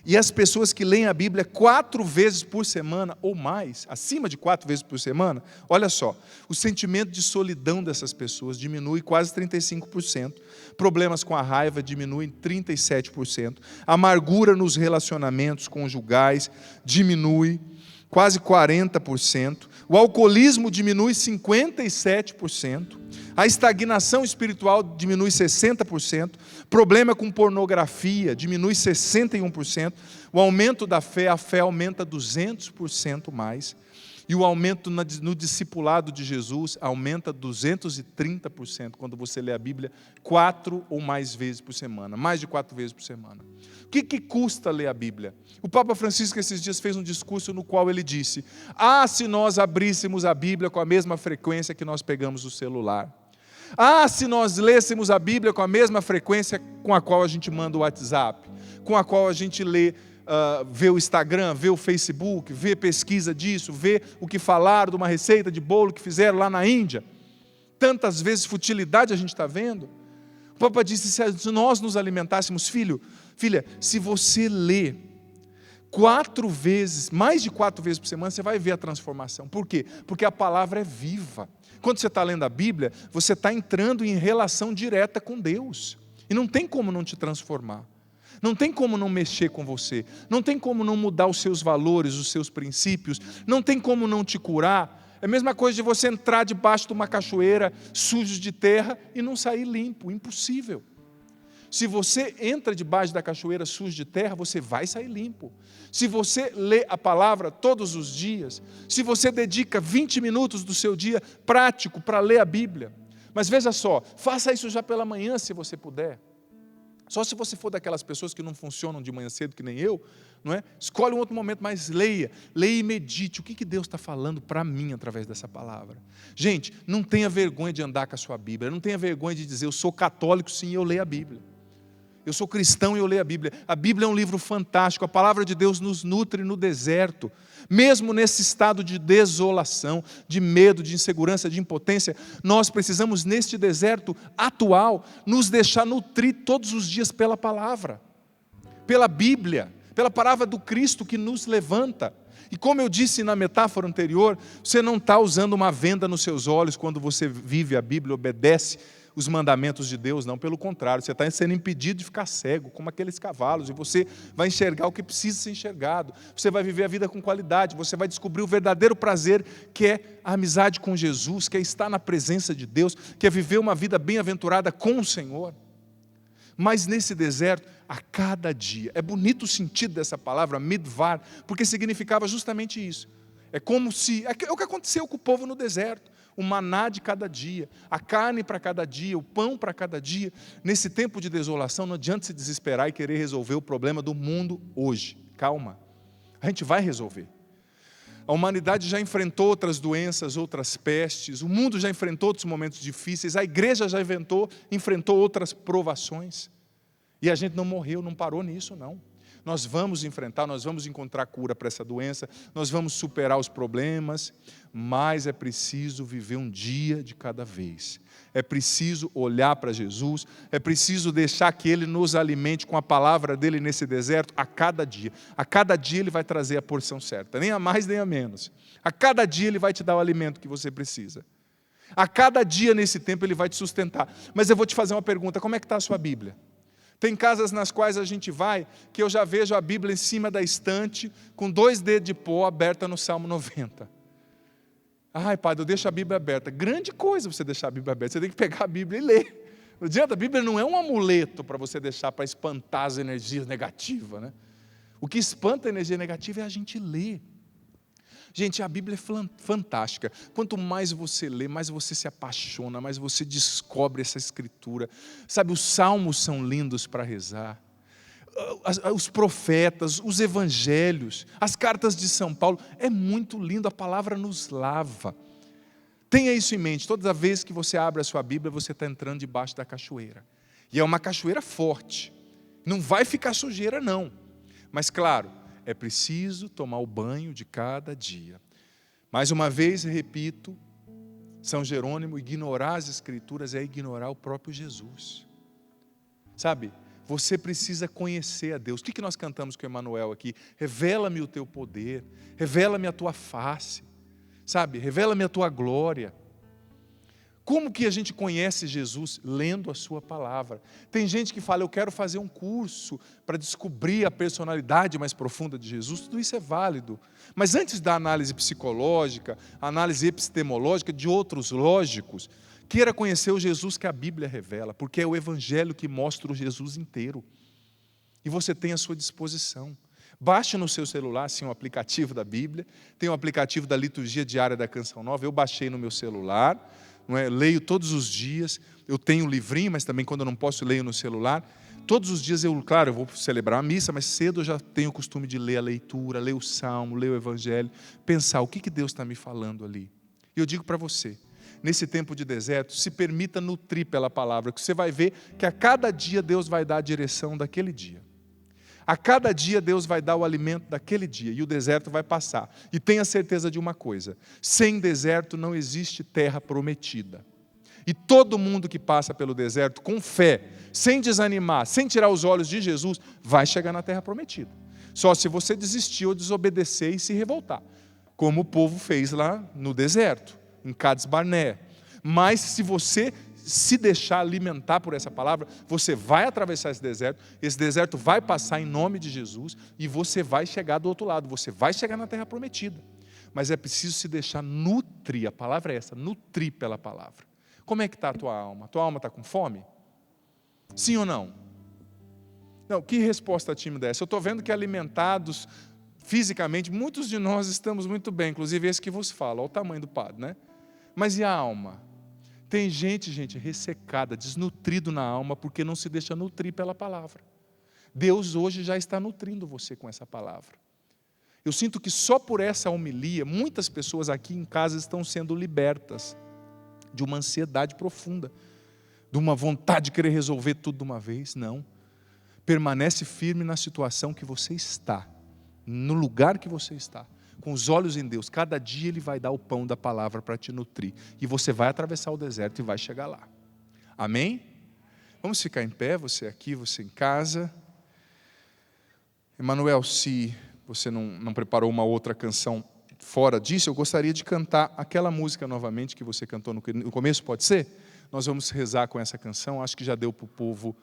E as pessoas que leem a Bíblia 4 vezes por semana ou mais, acima de 4 vezes por semana, olha só, o sentimento de solidão dessas pessoas diminui quase 35%, problemas com a raiva diminuem 37%, a amargura nos relacionamentos conjugais diminui, quase 40%. O alcoolismo diminui 57%. A estagnação espiritual diminui 60%. Problema com pornografia diminui 61%. O aumento da fé, a fé aumenta 200% mais. E o aumento no discipulado de Jesus aumenta 230% quando você lê a Bíblia 4 ou mais vezes por semana, mais de 4 vezes por semana. O que custa ler a Bíblia? O Papa Francisco esses dias fez um discurso no qual ele disse: se nós abríssemos a Bíblia com a mesma frequência que nós pegamos o celular. Se nós lêssemos a Bíblia com a mesma frequência com a qual a gente manda o WhatsApp, com a qual a gente vê o Instagram, vê o Facebook, vê pesquisa disso, vê o que falaram de uma receita de bolo que fizeram lá na Índia. Tantas vezes futilidade a gente está vendo. O Papa disse: se nós nos alimentássemos, filha, se você lê 4 vezes, mais de 4 vezes por semana, você vai ver a transformação. Por quê? Porque a palavra é viva. Quando você está lendo a Bíblia, você está entrando em relação direta com Deus. E não tem como não te transformar. Não tem como não mexer com você. Não tem como não mudar os seus valores, os seus princípios. Não tem como não te curar. É a mesma coisa de você entrar debaixo de uma cachoeira sujo de terra e não sair limpo. Impossível. Se você entra debaixo da cachoeira suja de terra, você vai sair limpo. Se você lê a palavra todos os dias, se você dedica 20 minutos do seu dia prático para ler a Bíblia. Mas veja só, faça isso já pela manhã se você puder. Só se você for daquelas pessoas que não funcionam de manhã cedo, que nem eu, não é? Escolhe um outro momento, mas leia e medite. O que Deus está falando para mim através dessa palavra? Gente, não tenha vergonha de andar com a sua Bíblia, não tenha vergonha de dizer: eu sou católico, sim, eu leio a Bíblia. Eu sou cristão e eu leio a Bíblia. A Bíblia é um livro fantástico, a palavra de Deus nos nutre no deserto. Mesmo nesse estado de desolação, de medo, de insegurança, de impotência, nós precisamos, neste deserto atual, nos deixar nutrir todos os dias pela palavra, pela Bíblia, pela palavra do Cristo que nos levanta. E como eu disse na metáfora anterior, você não está usando uma venda nos seus olhos quando você vive a Bíblia, obedece os mandamentos de Deus, não, pelo contrário, você está sendo impedido de ficar cego, como aqueles cavalos, e você vai enxergar o que precisa ser enxergado, você vai viver a vida com qualidade, você vai descobrir o verdadeiro prazer, que é a amizade com Jesus, que é estar na presença de Deus, que é viver uma vida bem-aventurada com o Senhor. Mas nesse deserto, a cada dia, é bonito o sentido dessa palavra, midvar, porque significava justamente isso. É como se, é o que aconteceu com o povo no deserto. O maná de cada dia, a carne para cada dia, o pão para cada dia. Nesse tempo de desolação, não adianta se desesperar e querer resolver o problema do mundo hoje. Calma, a gente vai resolver. A humanidade já enfrentou outras doenças, outras pestes, o mundo já enfrentou outros momentos difíceis, a igreja já enfrentou outras provações. E a gente não morreu, não parou nisso, não. Nós vamos enfrentar, nós vamos encontrar cura para essa doença, nós vamos superar os problemas, mas é preciso viver um dia de cada vez. É preciso olhar para Jesus, é preciso deixar que Ele nos alimente com a palavra dEle nesse deserto a cada dia. A cada dia Ele vai trazer a porção certa, nem a mais nem a menos. A cada dia Ele vai te dar o alimento que você precisa. A cada dia nesse tempo Ele vai te sustentar. Mas eu vou te fazer uma pergunta: como é que está a sua Bíblia? Tem casas nas quais a gente vai, que eu já vejo a Bíblia em cima da estante, com 2 dedos de pó aberta no Salmo 90. Ai, padre, eu deixo a Bíblia aberta. Grande coisa você deixar a Bíblia aberta, você tem que pegar a Bíblia e ler. Não adianta, a Bíblia não é um amuleto para você deixar para espantar as energias negativas, né? O que espanta a energia negativa é a gente ler. Gente, a Bíblia é fantástica. Quanto mais você lê, mais você se apaixona, mais você descobre essa escritura. Sabe, os salmos são lindos para rezar. Os profetas, os evangelhos, as cartas de São Paulo. É muito lindo, a palavra nos lava. Tenha isso em mente. Toda vez que você abre a sua Bíblia, você está entrando debaixo da cachoeira. E é uma cachoeira forte. Não vai ficar sujeira, não. Mas claro, é preciso tomar o banho de cada dia. Mais uma vez, repito, São Jerônimo, ignorar as Escrituras é ignorar o próprio Jesus. Sabe, você precisa conhecer a Deus. O que nós cantamos com o Emanuel aqui? Revela-me o teu poder, revela-me a tua face, sabe, revela-me a tua glória. Como que a gente conhece Jesus? Lendo a sua palavra. Tem gente que fala, eu quero fazer um curso para descobrir a personalidade mais profunda de Jesus. Tudo isso é válido. Mas antes da análise psicológica, análise epistemológica, de outros lógicos, queira conhecer o Jesus que a Bíblia revela, porque é o Evangelho que mostra o Jesus inteiro. E você tem à sua disposição. Baixe no seu celular, sim, um aplicativo da Bíblia. Tem um aplicativo da liturgia diária da Canção Nova. Eu baixei no meu celular. Não é? Leio todos os dias, eu tenho um livrinho, mas também quando eu não posso, leio no celular. Todos os dias, eu vou celebrar a missa, mas cedo eu já tenho o costume de ler a leitura, ler o Salmo, ler o Evangelho, pensar o que Deus está me falando ali. E eu digo para você, nesse tempo de deserto, se permita nutrir pela palavra, que você vai ver que a cada dia Deus vai dar a direção daquele dia. A cada dia Deus vai dar o alimento daquele dia e o deserto vai passar. E tenha certeza de uma coisa, sem deserto não existe terra prometida. E todo mundo que passa pelo deserto com fé, sem desanimar, sem tirar os olhos de Jesus, vai chegar na terra prometida. Só se você desistir ou desobedecer e se revoltar, como o povo fez lá no deserto, em Cades Barné. Mas se você se deixar alimentar por essa palavra, você vai atravessar esse deserto vai passar em nome de Jesus e você vai chegar do outro lado, você vai chegar na terra prometida. Mas é preciso se deixar nutrir, a palavra é essa, nutrir pela palavra. Como é que está a tua alma? A tua alma está com fome? Sim ou não? Não, que resposta tímida é essa? Eu estou vendo que alimentados fisicamente, muitos de nós estamos muito bem, inclusive esse que vos fala, olha o tamanho do padre, né? Mas e a alma? Tem gente, ressecada, desnutrido na alma, porque não se deixa nutrir pela palavra. Deus hoje já está nutrindo você com essa palavra. Eu sinto que só por essa homilia, muitas pessoas aqui em casa estão sendo libertas de uma ansiedade profunda, de uma vontade de querer resolver tudo de uma vez. Não. Permanece firme na situação que você está, no lugar que você está. Com os olhos em Deus, cada dia Ele vai dar o pão da palavra para te nutrir. E você vai atravessar o deserto e vai chegar lá. Amém? Vamos ficar em pé, você aqui, você em casa. Emanuel, se você não preparou uma outra canção fora disso, eu gostaria de cantar aquela música novamente que você cantou no começo, pode ser? Nós vamos rezar com essa canção, acho que já deu para o povo,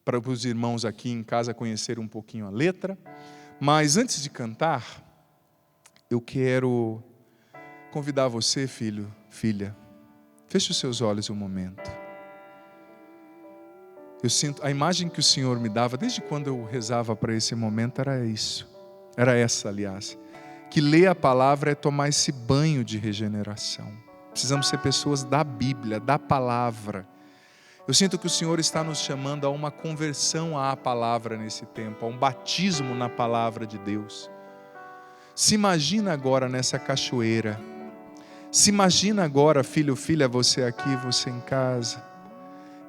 para os irmãos aqui em casa conhecerem um pouquinho a letra. Mas antes de cantar, eu quero convidar você, filho, filha, feche os seus olhos um momento. Eu sinto, a imagem que o Senhor me dava, desde quando eu rezava para esse momento, era isso. Era essa, aliás. Que ler a palavra é tomar esse banho de regeneração. Precisamos ser pessoas da Bíblia, da palavra. Eu sinto que o Senhor está nos chamando a uma conversão à palavra nesse tempo, a um batismo na palavra de Deus. Se imagina agora nessa cachoeira. Se imagina agora, filho, filha, você aqui, você em casa,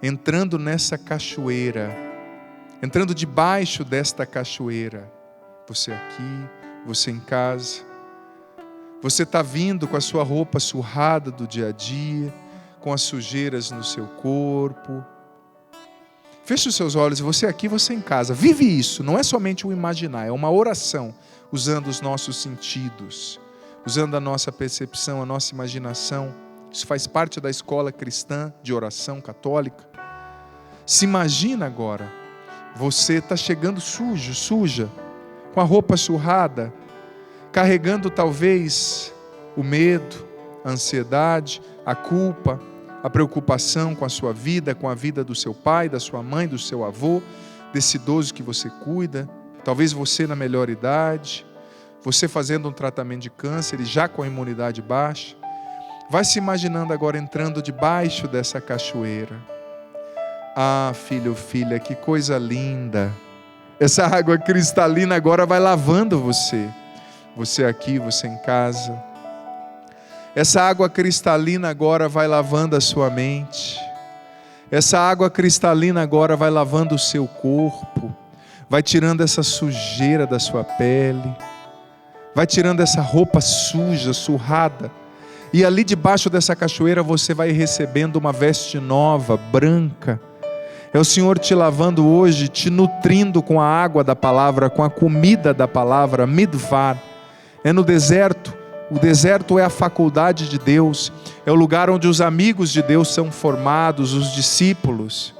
entrando nessa cachoeira, entrando debaixo desta cachoeira. Você aqui, você em casa. Você está vindo com a sua roupa surrada do dia a dia, com as sujeiras no seu corpo. Feche os seus olhos, você aqui, você em casa. Vive isso, não é somente um imaginar, é uma oração, usando os nossos sentidos, usando a nossa percepção, a nossa imaginação. Isso faz parte da escola cristã de oração católica. Se imagina agora, você está chegando sujo, suja, com a roupa surrada, carregando talvez o medo, a ansiedade, a culpa, a preocupação com a sua vida, com a vida do seu pai, da sua mãe, do seu avô, desse idoso que você cuida, talvez você na melhor idade, você fazendo um tratamento de câncer e já com a imunidade baixa. Vai se imaginando agora entrando debaixo dessa cachoeira. Ah, filho, filha, que coisa linda. Essa água cristalina agora vai lavando você. Você aqui, você em casa. Essa água cristalina agora vai lavando a sua mente. Essa água cristalina agora vai lavando o seu corpo. Vai tirando essa sujeira da sua pele. Vai tirando essa roupa suja, surrada. E ali debaixo dessa cachoeira você vai recebendo uma veste nova, branca. É o Senhor te lavando hoje, te nutrindo com a água da palavra, com a comida da palavra, midvar. É no deserto O deserto é a faculdade de Deus, é o lugar onde os amigos de Deus são formados, os discípulos.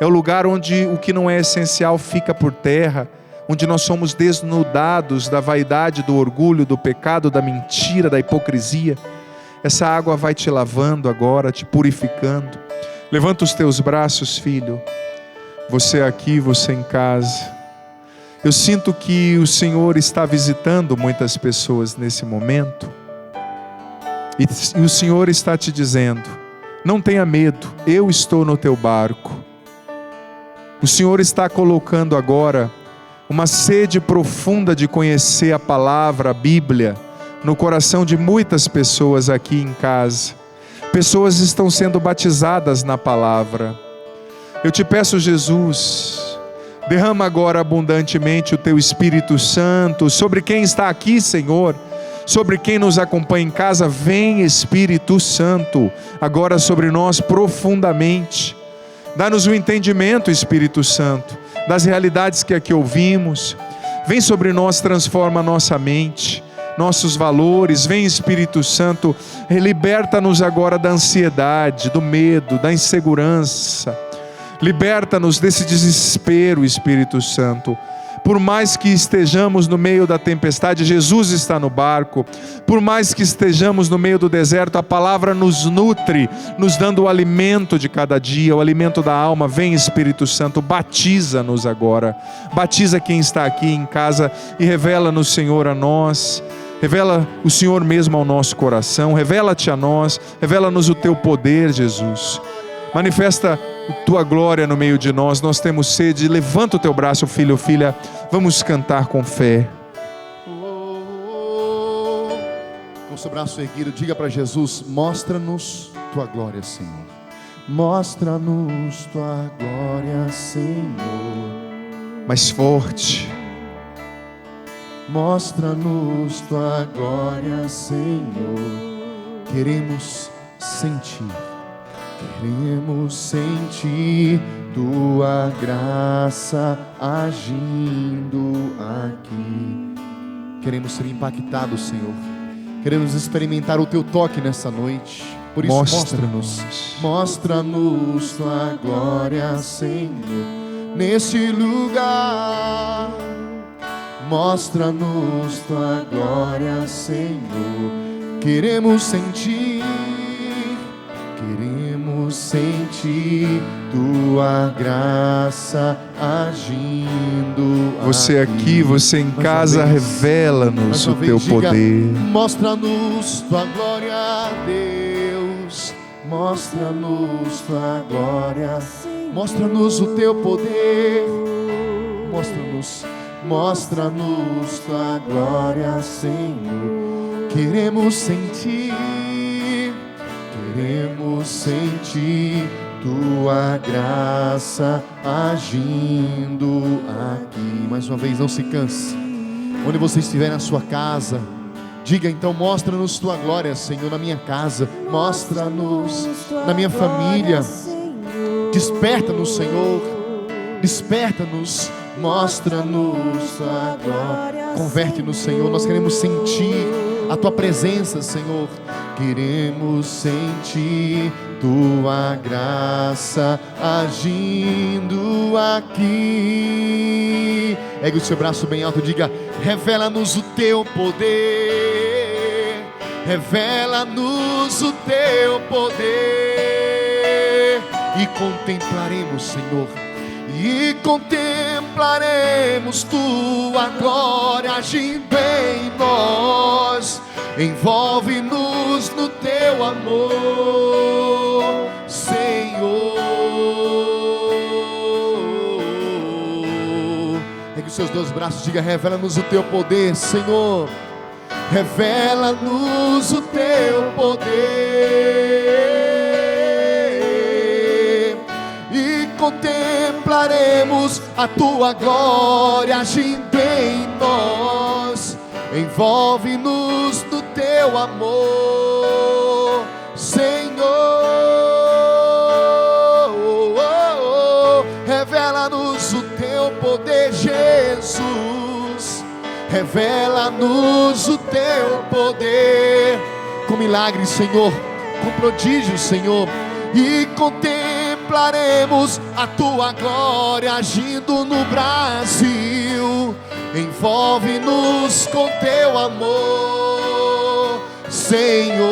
É o lugar onde o que não é essencial fica por terra, onde nós somos desnudados da vaidade, do orgulho, do pecado, da mentira, da hipocrisia. Essa água vai te lavando agora, te purificando. Levanta os teus braços, filho. Você aqui, você em casa. Eu sinto que o Senhor está visitando muitas pessoas nesse momento. E o Senhor está te dizendo: não tenha medo, eu estou no teu barco. O Senhor está colocando agora uma sede profunda de conhecer a palavra, a Bíblia, no coração de muitas pessoas aqui em casa. Pessoas estão sendo batizadas na palavra. Eu te peço, Jesus, derrama agora abundantemente o teu Espírito Santo sobre quem está aqui, Senhor, sobre quem nos acompanha em casa. Vem, Espírito Santo, agora sobre nós profundamente. Dá-nos o entendimento, Espírito Santo, das realidades que aqui ouvimos. Vem sobre nós, transforma a nossa mente, nossos valores. Vem, Espírito Santo, liberta-nos agora da ansiedade, do medo, da insegurança. Liberta-nos desse desespero, Espírito Santo. Por mais que estejamos no meio da tempestade, Jesus está no barco. Por mais que estejamos no meio do deserto, a palavra nos nutre, nos dando o alimento de cada dia, o alimento da alma. Vem, Espírito Santo, batiza-nos agora. Batiza quem está aqui em casa e revela-nos, Senhor, a nós. Revela o Senhor mesmo ao nosso coração. Revela-te a nós. Revela-nos o teu poder, Jesus. Manifesta tua glória no meio de nós. Nós temos sede. Levanta o teu braço, filho ou filha. Vamos cantar com fé. Com o seu braço erguido, diga para Jesus: mostra-nos tua glória, Senhor. Mostra-nos tua glória, Senhor. Mais forte. Mostra-nos tua glória, Senhor. Queremos sentir. Queremos sentir tua graça agindo aqui. Queremos ser impactados, Senhor. Queremos experimentar o teu toque nessa noite. Por isso, mostra-nos tua glória, Senhor, neste lugar. Mostra-nos tua glória, Senhor. Queremos sentir. Queremos sentir tua graça agindo. Você aqui, você em casa, revela-nos o teu poder. Mostra-nos tua glória, Deus. Mostra-nos tua glória. Mostra-nos o teu poder. Mostra-nos tua glória, Senhor. Queremos sentir. Queremos sentir tua graça agindo aqui. Mais uma vez, não se canse. Onde você estiver na sua casa, diga então: mostra-nos tua glória, Senhor, na minha casa. Mostra-nos na minha família. Desperta-nos, Senhor. Desperta-nos. Mostra-nos tua glória. Converte-nos, Senhor. Nós queremos sentir a tua presença, Senhor. Queremos sentir tua graça agindo aqui. Ergue o seu braço bem alto e diga: revela-nos o teu poder. Revela-nos o teu poder. E contemplaremos, Senhor. E contemplaremos tua glória agindo em nós. Envolve-nos no teu amor, Senhor. Ergue os seus dois braços, diga: revela-nos o teu poder, Senhor. Revela-nos o teu poder. E contemplaremos a tua glória agindo em nós. Envolve-nos no teu amor, Senhor. Revela-nos o teu poder, Jesus. revela-nos o teu poder. Com milagres, Senhor, com prodígios, Senhor, e contemplaremos a tua glória agindo no Brasil. Envolve-nos com teu amor, Senhor.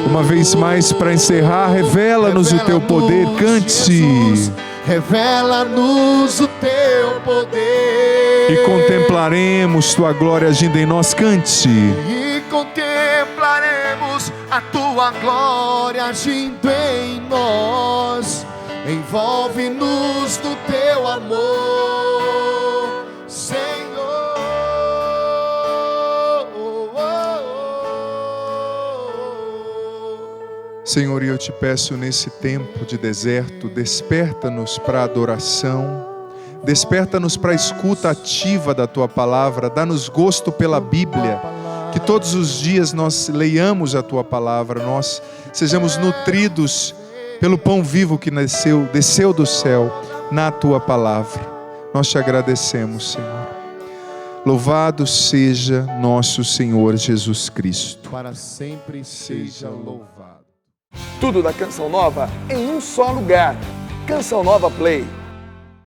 Uma vez mais, para encerrar, revela-nos o teu poder, cante. Jesus, revela-nos o teu poder. E contemplaremos tua glória agindo em nós, cante. E contemplaremos a tua glória agindo em nós. Envolve-nos no teu amor, Senhor. Senhor, e eu te peço nesse tempo de deserto, desperta-nos para a adoração, desperta-nos para a escuta ativa da tua palavra, dá-nos gosto pela Bíblia, que todos os dias nós leiamos a tua palavra, nós sejamos nutridos pelo pão vivo que desceu do céu na tua palavra. Nós te agradecemos, Senhor. Louvado seja nosso Senhor Jesus Cristo. Para sempre seja louvado. Tudo da Canção Nova em um só lugar. Canção Nova Play.